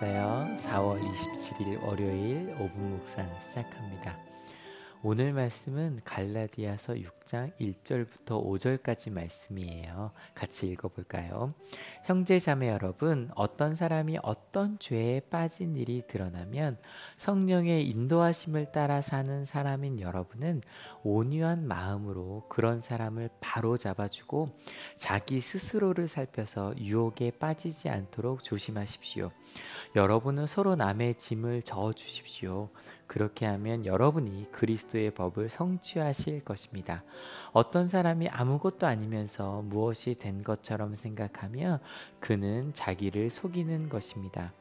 안녕하셨어요? 4월 27일 월요일 5분 묵상 시작합니다. 오늘 말씀은 갈라디아서 6장 1절부터 5절까지 말씀이에요. 같이 읽어볼까요? 형제자매 여러분, 어떤 사람이 어떤 죄에 빠진 일이 드러나면 성령의 인도하심을 따라 사는 사람인 여러분은 온유한 마음으로 그런 사람을 바로 잡아주고 자기 스스로를 살펴서 유혹에 빠지지 않도록 조심하십시오. 여러분은 서로 남의 짐을 져 주십시오. 그렇게 하면 여러분이 그리스도의 법을 성취하실 것입니다. 어떤 사람이 아무것도 아니면서 무엇이 된 것처럼 생각하며 그는 자기를 속이는 것입니다.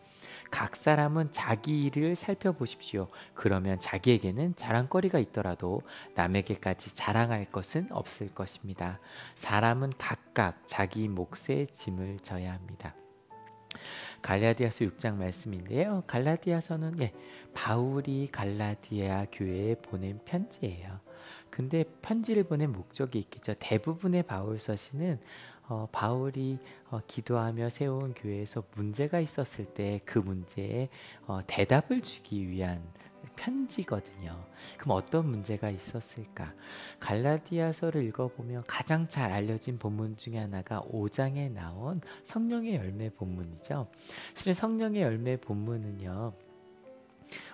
각 사람은 자기 일을 살펴보십시오. 그러면 자기에게는 자랑거리가 있더라도 남에게까지 자랑할 것은 없을 것입니다. 사람은 각각 자기 몫의 짐을 져야 합니다. 갈라디아서 6장 말씀인데요. 갈라디아서는 바울이 갈라디아 교회에 보낸 편지예요. 근데 편지를 보낸 목적이 있겠죠. 대부분의 바울 서신은 바울이 기도하며 세운 교회에서 문제가 있었을 때 그 문제에 대답을 주기 위한 편지거든요. 그럼 어떤 문제가 있었을까? 갈라디아서를 읽어보면 가장 잘 알려진 본문 중에 하나가 5장에 나온 성령의 열매 본문이죠. 실은 성령의 열매 본문은요,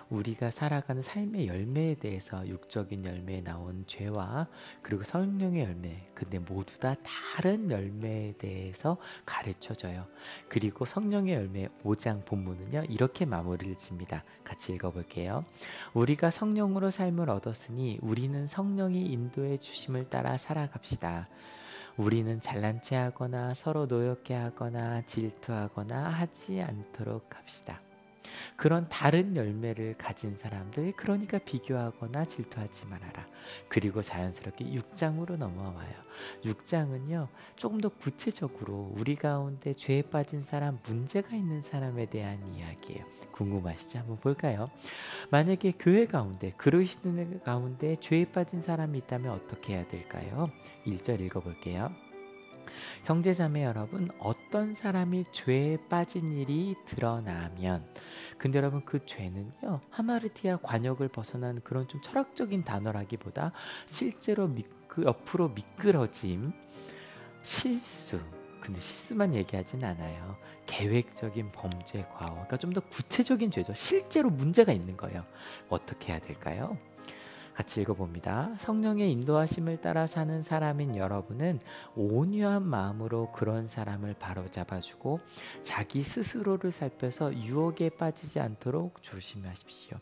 우리가 살아가는 삶의 열매에 대해서 육적인 열매에 나온 죄와 그리고 성령의 열매, 근데 모두 다 다른 열매에 대해서 가르쳐줘요. 그리고 성령의 열매 5장 본문은요, 이렇게 마무리를 짓니다. 같이 읽어볼게요. 우리가 성령으로 삶을 얻었으니 우리는 성령이 인도해 주심을 따라 살아갑시다. 우리는 잘난 체 하거나 서로 노엽게 하거나 질투하거나 하지 않도록 합시다. 그런 다른 열매를 가진 사람들, 그러니까 비교하거나 질투하지 말아라. 그리고 자연스럽게 6장으로 넘어와요. 6장은요, 조금 더 구체적으로 우리 가운데 죄에 빠진 사람, 문제가 있는 사람에 대한 이야기예요. 궁금하시죠? 한번 볼까요? 만약에 교회 가운데, 그리스도인 가운데 죄에 빠진 사람이 있다면 어떻게 해야 될까요? 1절 읽어볼게요. 형제자매 여러분, 어떤 사람이 죄에 빠진 일이 드러나면, 근데 여러분 그 죄는요, 하마르티아 관역을 벗어난 그런 좀 철학적인 단어라기보다 실제로 그 옆으로 미끄러짐, 실수, 근데 실수만 얘기하진 않아요. 계획적인 범죄, 과오, 그러니까 좀 더 구체적인 죄죠. 실제로 문제가 있는 거예요. 어떻게 해야 될까요? 같이 읽어봅니다. 성령의 인도하심을 따라 사는 사람인 여러분은 온유한 마음으로 그런 사람을 바로잡아주고 자기 스스로를 살펴서 유혹에 빠지지 않도록 조심하십시오.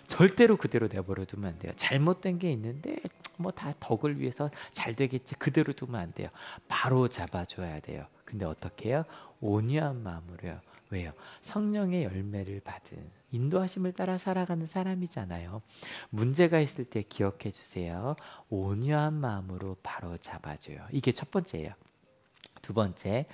절대로 그대로 내버려 두면 안 돼요. 잘못된 게 있는데 뭐 다 덕을 위해서 잘 되겠지, 그대로 두면 안 돼요. 바로 잡아줘야 돼요. 근데 어떻게 해요? 온유한 마음으로요. 왜요? 성령의 열매를 받은 인도하심을 따라 살아가는 사람이잖아요. 문제가 있을 때 기억해 주세요. 온유한 마음으로 바로 잡아줘요. 이게 첫 번째예요. 두 번째,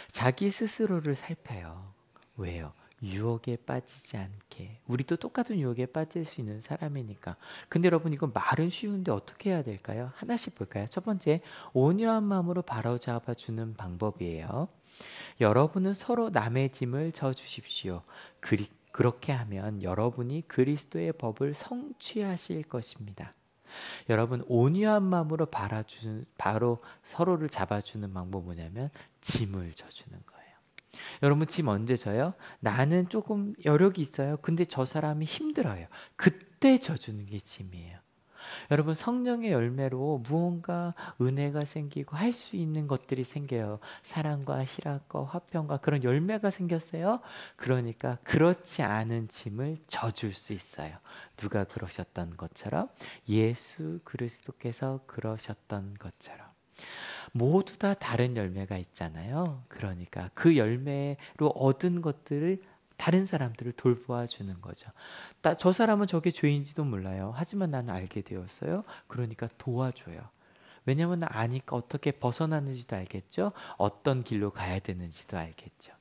자기 스스로를 살펴요. 왜요? 유혹에 빠지지 않게. 우리도 똑같은 유혹에 빠질 수 있는 사람이니까. 근데 여러분, 이거 말은 쉬운데 어떻게 해야 될까요? 하나씩 볼까요? 첫 번째, 온유한 마음으로 바로잡아 주는 방법이에요. 여러분은 서로 남의 짐을 져 주십시오. 그렇게 하면 여러분이 그리스도의 법을 성취하실 것입니다. 여러분, 온유한 마음으로 바로 서로를 잡아주는 방법 뭐냐면 짐을 져주는 거예요. 여러분, 짐 언제 져요? 나는 조금 여력이 있어요. 근데 저 사람이 힘들어요. 그때 져주는 게 짐이에요. 여러분, 성령의 열매로 무언가 은혜가 생기고 할 수 있는 것들이 생겨요. 사랑과 희락과 화평과 그런 열매가 생겼어요. 그러니까 그렇지 않은 짐을 져줄 수 있어요. 누가 그러셨던 것처럼, 예수 그리스도께서 그러셨던 것처럼. 모두 다 다른 열매가 있잖아요. 그러니까 그 열매로 얻은 것들을 다른 사람들을 돌보아 주는 거죠. 저 사람은 저게 죄인지도 몰라요. 하지만 나는 알게 되었어요. 그러니까 도와줘요. 왜냐하면 아니까 어떻게 벗어나는지도 알겠죠. 어떤 길로 가야 되는지도 알겠죠.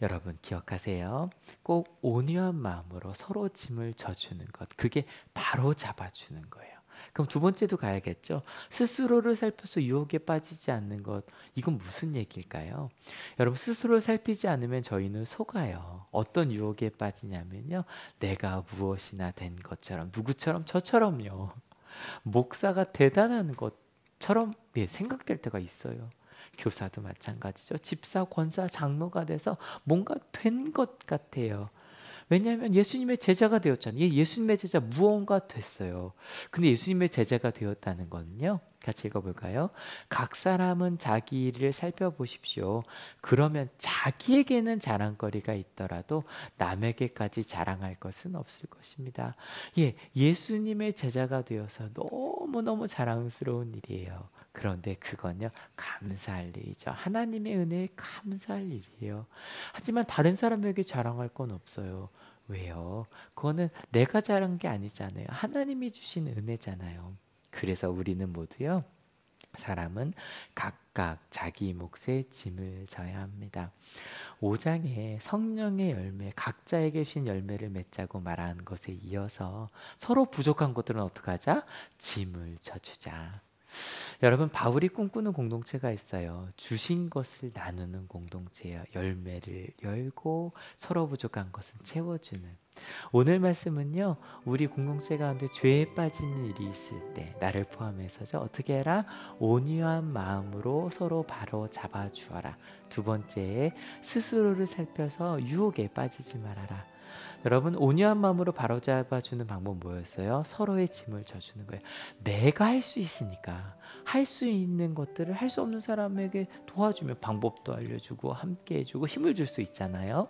여러분 기억하세요. 꼭 온유한 마음으로 서로 짐을 져주는 것. 그게 바로 잡아주는 거예요. 그럼 두 번째도 가야겠죠. 스스로를 살펴서 유혹에 빠지지 않는 것. 이건 무슨 얘기일까요? 여러분, 스스로를 살피지 않으면 저희는 속아요. 어떤 유혹에 빠지냐면요. 내가 무엇이나 된 것처럼, 누구처럼, 저처럼요. 목사가 대단한 것처럼 생각될 때가 있어요. 교사도 마찬가지죠. 집사, 권사, 장로가 돼서 뭔가 된 것 같아요. 왜냐하면 예수님의 제자가 되었잖아요. 예수님의 제자 무언가 됐어요. 근데 예수님의 제자가 되었다는 건요. 같이 읽어볼까요? 각 사람은 자기 일을 살펴보십시오. 그러면 자기에게는 자랑거리가 있더라도 남에게까지 자랑할 것은 없을 것입니다. 예수님의 제자가 되어서 너무너무 자랑스러운 일이에요. 그런데 그건요, 감사할 일이죠. 하나님의 은혜에 감사할 일이에요. 하지만 다른 사람에게 자랑할 건 없어요. 왜요? 그거는 내가 잘한 게 아니잖아요. 하나님이 주신 은혜잖아요. 그래서 우리는 모두요, 사람은 각각 자기 몫의 짐을 져야 합니다. 5장에 성령의 열매, 각자에게 주신 열매를 맺자고 말하는 것에 이어서 서로 부족한 것들은 어떻게 하자? 짐을 져주자. 여러분, 바울이 꿈꾸는 공동체가 있어요. 주신 것을 나누는 공동체예요. 열매를 열고 서로 부족한 것은 채워주는. 오늘 말씀은요, 우리 공동체 가운데 죄에 빠지는 일이 있을 때 나를 포함해서죠, 어떻게 해라? 온유한 마음으로 서로 바로 잡아 주어라. 두 번째, 스스로를 살펴서 유혹에 빠지지 말아라. 여러분, 온유한 마음으로 바로잡아주는 방법 뭐였어요? 서로의 짐을 져주는 거예요. 내가 할 수 있으니까 할 수 있는 것들을 할 수 없는 사람에게 도와주며 방법도 알려주고 함께 해주고 힘을 줄 수 있잖아요.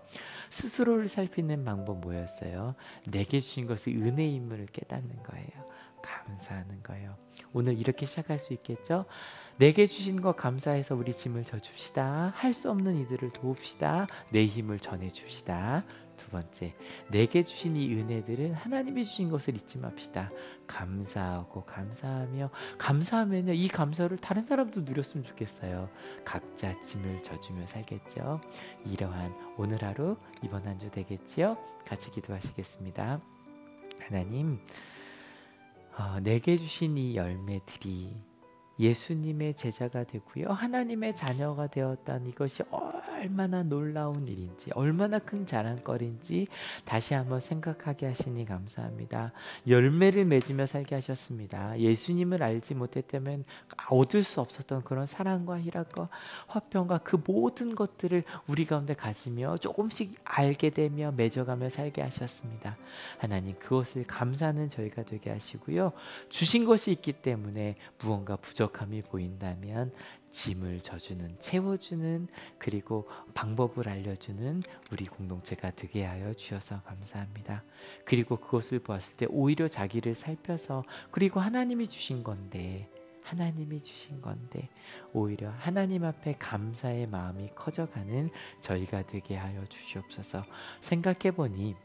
스스로를 살피는 방법 뭐였어요? 내게 주신 것이 은혜임을 깨닫는 거예요. 감사하는 거예요. 오늘 이렇게 시작할 수 있겠죠? 내게 주신 것 감사해서 우리 짐을 져줍시다. 할 수 없는 이들을 도웁시다. 내 힘을 전해줍시다. 두 번째, 내게 주신 이 은혜들은 하나님이 주신 것을 잊지 맙시다. 감사하고 감사하며, 감사하면요, 이 감사를 다른 사람도 누렸으면 좋겠어요. 각자 짐을 져주며 살겠죠. 이러한 오늘 하루, 이번 한 주 되겠지요. 같이 기도하시겠습니다. 하나님, 내게 주신 이 열매들이 예수님의 제자가 되고요, 하나님의 자녀가 되었다는 이것이 얼마나 놀라운 일인지, 얼마나 큰 자랑거리인지 다시 한번 생각하게 하시니 감사합니다. 열매를 맺으며 살게 하셨습니다. 예수님을 알지 못했다면 얻을 수 없었던 그런 사랑과 희락과 화평과 그 모든 것들을 우리 가운데 가지며 조금씩 알게 되며 맺어가며 살게 하셨습니다. 하나님, 그것을 감사하는 저희가 되게 하시고요, 주신 것이 있기 때문에 무언가 부족함이 보인다면 짐을 져주는, 채워주는, 그리고 방법을 알려주는 우리 공동체가 되게 하여 주셔서 감사합니다. 그리고 그것을 보았을 때 오히려 자기를 살펴서, 그리고 하나님이 주신 건데 오히려 하나님 앞에 감사의 마음이 커져가는 저희가 되게 하여 주시옵소서. 생각해보니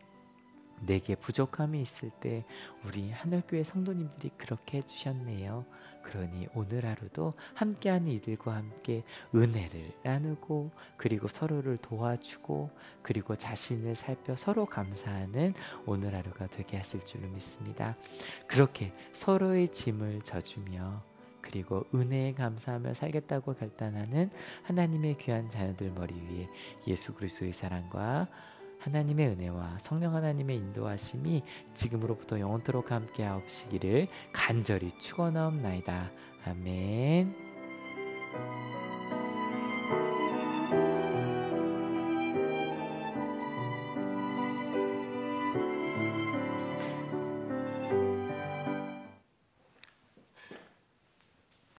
내게 부족함이 있을 때 우리 하늘교회 성도님들이 그렇게 해주셨네요. 그러니 오늘 하루도 함께하는 이들과 함께 은혜를 나누고, 그리고 서로를 도와주고, 그리고 자신을 살펴 서로 감사하는 오늘 하루가 되게 하실 줄로 믿습니다. 그렇게 서로의 짐을 져주며, 그리고 은혜에 감사하며 살겠다고 결단하는 하나님의 귀한 자녀들 머리 위에 예수 그리스도의 사랑과 하나님의 은혜와 성령 하나님의 인도하심이 지금으로부터 영원토록 함께하옵시기를 간절히 축원하옵나이다. 아멘.